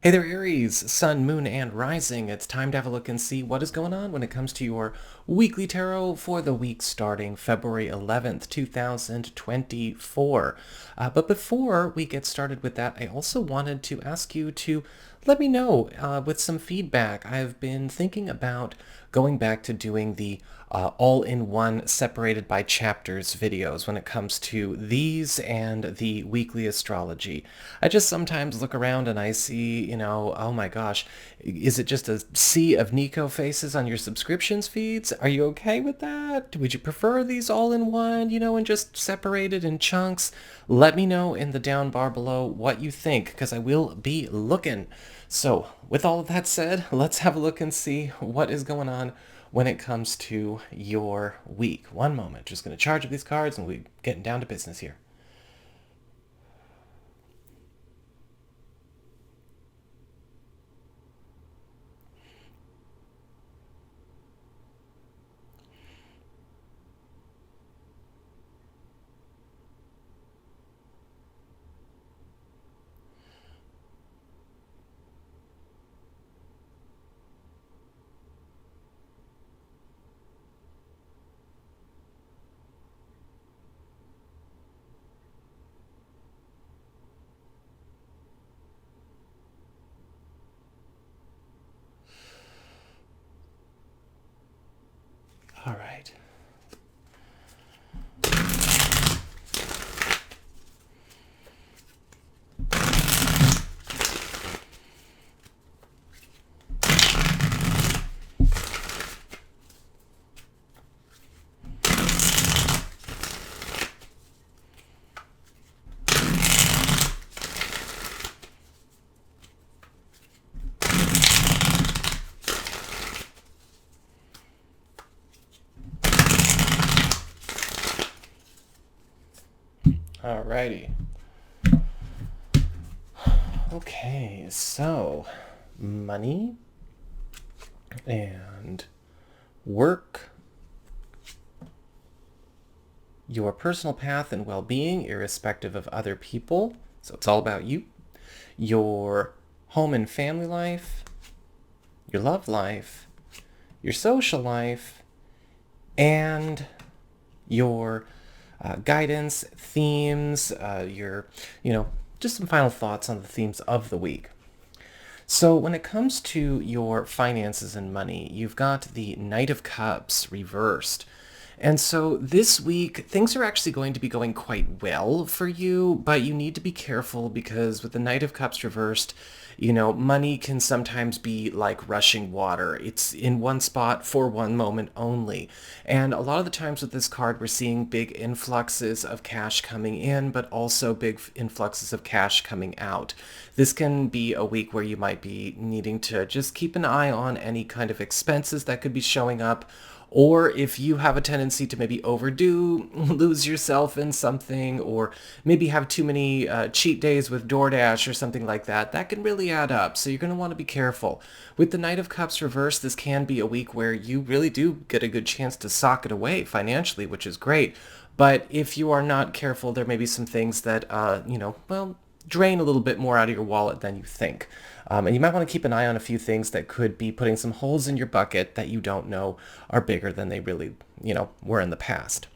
Hey there, Aries, Sun, Moon, and Rising. It's time to have a look and see what is going on when it comes to your weekly tarot for the week starting February 11th, 2024. But before we get started with that, I also wanted to ask you to let me know with some feedback. I've been thinking about going back to doing the all-in-one separated by chapters videos when it comes to these and the weekly astrology. I just sometimes look around and I see, oh my gosh, is it just a sea of Nico faces on your subscriptions feeds? Are you okay with that? Would you prefer these all in one, and just separated in chunks? Let me know in the down bar below what you think, because I will be looking. So, with all of that said, let's have a look and see what is going on when it comes to your week. One moment, just going to charge up these cards and we're getting down to business here. All right. Alrighty. Okay, so money and work, your personal path and well-being, irrespective of other people. So it's all about you. Your home and family life, your love life, your social life, and your guidance, themes, just some final thoughts on the themes of the week. So when it comes to your finances and money, you've got the Knight of Cups reversed. And so this week, things are actually going to be going quite well for you, but you need to be careful because with the Knight of Cups reversed, money can sometimes be like rushing water. It's in one spot for one moment only. And a lot of the times with this card, we're seeing big influxes of cash coming in, but also big influxes of cash coming out. This can be a week where you might be needing to just keep an eye on any kind of expenses that could be showing up. Or if you have a tendency to maybe overdo, lose yourself in something, or maybe have too many cheat days with DoorDash or something like that, that can really add up. So you're going to want to be careful. With the Knight of Cups reversed, this can be a week where you really do get a good chance to sock it away financially, which is great. But if you are not careful, there may be some things that, drain a little bit more out of your wallet than you think. And you might want to keep an eye on a few things that could be putting some holes in your bucket that you don't know are bigger than they really, were in the past.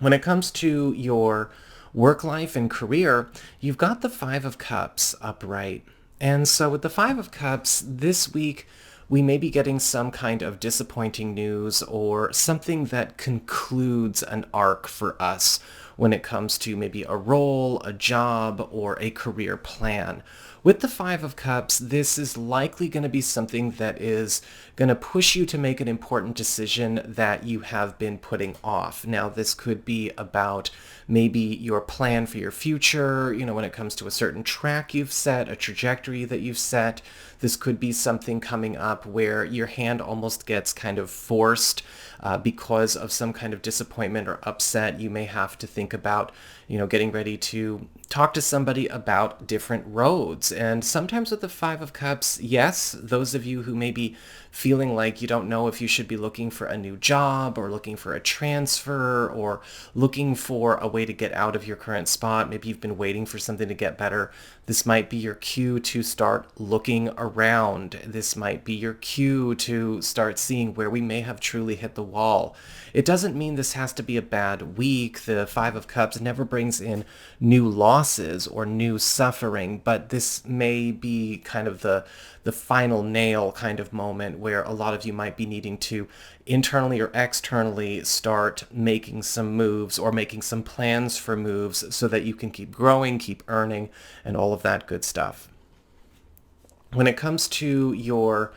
When it comes to your work life and career, you've got the Five of Cups upright. And so with the Five of Cups, this week, we may be getting some kind of disappointing news or something that concludes an arc for us when it comes to maybe a role, a job, or a career plan. With the Five of Cups, this is likely going to be something that is going to push you to make an important decision that you have been putting off. Now, this could be about maybe your plan for your future, when it comes to a certain track you've set, a trajectory that you've set. This could be something coming up where your hand almost gets kind of forced because of some kind of disappointment or upset. You may have to think about, getting ready to talk to somebody about different roads. And sometimes with the Five of Cups, yes, those of you who maybe feeling like you don't know if you should be looking for a new job or looking for a transfer or looking for a way to get out of your current spot. Maybe you've been waiting for something to get better. This might be your cue to start looking around. This might be your cue to start seeing where we may have truly hit the wall. It doesn't mean this has to be a bad week. The Five of Cups never brings in new losses or new suffering, but this may be kind of the final nail kind of moment where a lot of you might be needing to internally or externally start making some moves or making some plans for moves so that you can keep growing, keep earning, and all of that good stuff. When it comes to your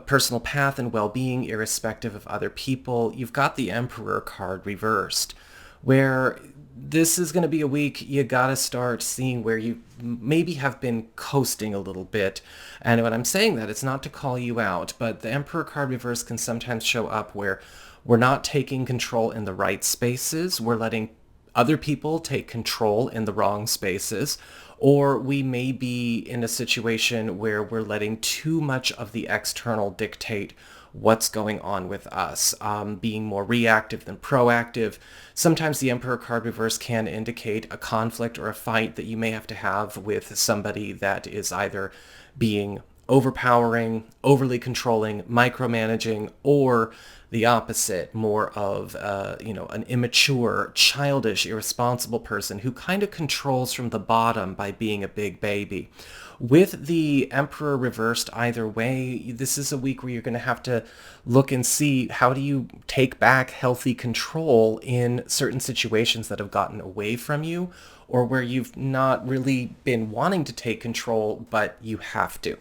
personal path and well-being, irrespective of other people, you've got the Emperor card reversed, where this is going to be a week you got to start seeing where you maybe have been coasting a little bit. And when I'm saying that, it's not to call you out, but the Emperor card reverse can sometimes show up where we're not taking control in the right spaces. We're letting other people take control in the wrong spaces, or we may be in a situation where we're letting too much of the external dictate what's going on with us, being more reactive than proactive. Sometimes the Emperor card reverse can indicate a conflict or a fight that you may have to have with somebody that is either being overpowering, overly controlling, micromanaging, or the opposite, more of an immature, childish, irresponsible person who kind of controls from the bottom by being a big baby. With the Emperor reversed either way, this is a week where you're going to have to look and see how do you take back healthy control in certain situations that have gotten away from you, or where you've not really been wanting to take control, but you have to.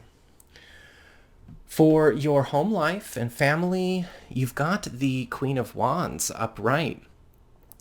For your home life and family, you've got the Queen of Wands upright.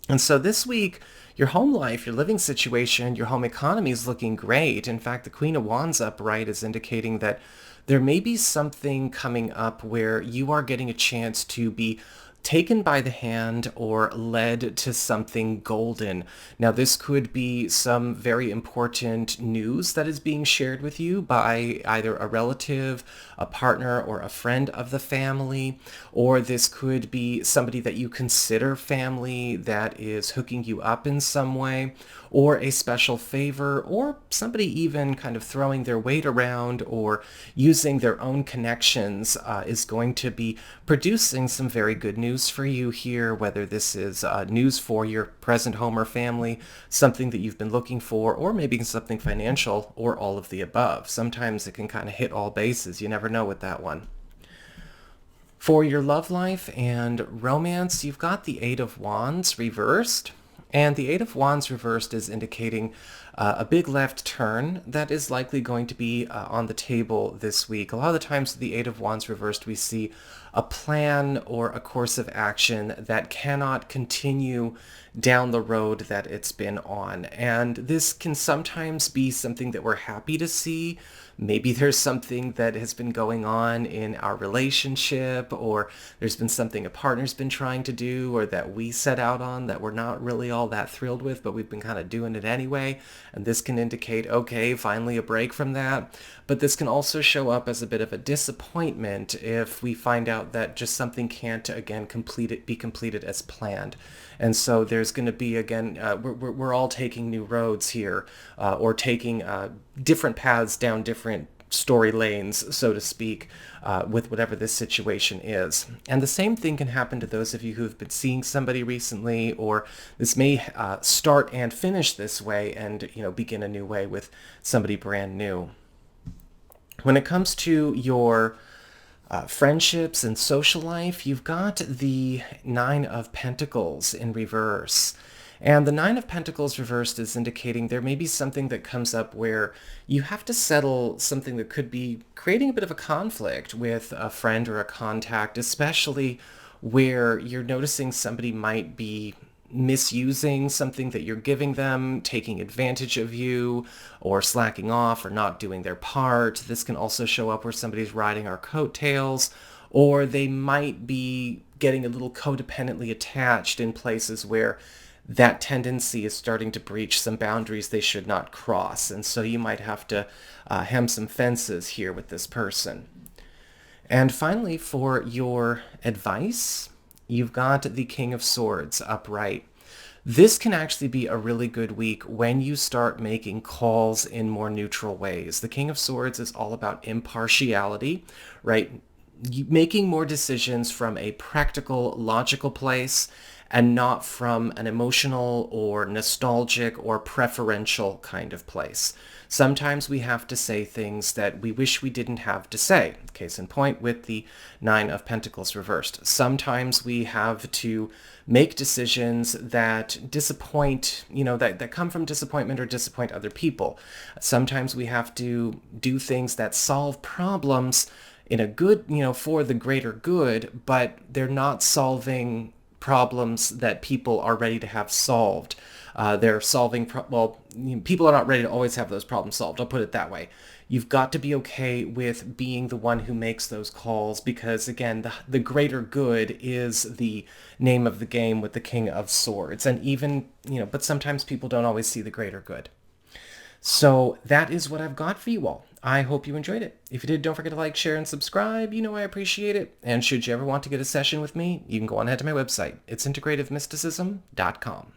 And so this week, your home life, your living situation, your home economy is looking great. In fact, the Queen of Wands upright is indicating that there may be something coming up where you are getting a chance to be taken by the hand or led to something golden. Now, this could be some very important news that is being shared with you by either a relative, a partner, or a friend of the family, or this could be somebody that you consider family that is hooking you up in some way, or a special favor, or somebody even kind of throwing their weight around or using their own connections is going to be producing some very good news for you here, whether this is news for your present home or family, something that you've been looking for, or maybe something financial, or all of the above. Sometimes it can kind of hit all bases. You never know with that one. For your love life and romance, you've got the Eight of Wands reversed. And the Eight of Wands reversed is indicating a big left turn that is likely going to be on the table this week. A lot of the times with the Eight of Wands reversed, we see a plan or a course of action that cannot continue down the road that it's been on. And this can sometimes be something that we're happy to see. Maybe there's something that has been going on in our relationship, or there's been something a partner's been trying to do, or that we set out on that we're not really all that thrilled with, but we've been kind of doing it anyway. And this can indicate, okay, finally a break from that. But this can also show up as a bit of a disappointment if we find out that just something can't, again, be completed as planned. And so there's going to be, again, we're all taking new roads here, or taking different paths down different story lanes, so to speak, with whatever this situation is. And the same thing can happen to those of you who've been seeing somebody recently, or this may start and finish this way and, begin a new way with somebody brand new. When it comes to your friendships and social life, you've got the Nine of Pentacles in reverse. And the Nine of Pentacles reversed is indicating there may be something that comes up where you have to settle something that could be creating a bit of a conflict with a friend or a contact, especially where you're noticing somebody might be misusing something that you're giving them, taking advantage of you, or slacking off or not doing their part. This can also show up where somebody's riding our coattails, or they might be getting a little codependently attached in places where that tendency is starting to breach some boundaries they should not cross. And so you might have to hem some fences here with this person. And finally, for your advice, you've got the King of Swords upright. This can actually be a really good week when you start making calls in more neutral ways. The King of Swords is all about impartiality, right? Making more decisions from a practical, logical place and not from an emotional or nostalgic or preferential kind of place. Sometimes we have to say things that we wish we didn't have to say. Case in point with the Nine of Pentacles reversed. Sometimes we have to make decisions that disappoint, that come from disappointment or disappoint other people. Sometimes we have to do things that solve problems in a good, for the greater good, but they're not solving problems that people are ready to have solved. They're solving, people are not ready to always have those problems solved. I'll put it that way. You've got to be okay with being the one who makes those calls because, again, the greater good is the name of the game with the King of Swords. And even, but sometimes people don't always see the greater good. So that is what I've got for you all. I hope you enjoyed it. If you did, don't forget to like, share, and subscribe. I appreciate it. And should you ever want to get a session with me, you can go on ahead to my website. It's integrativemysticism.com.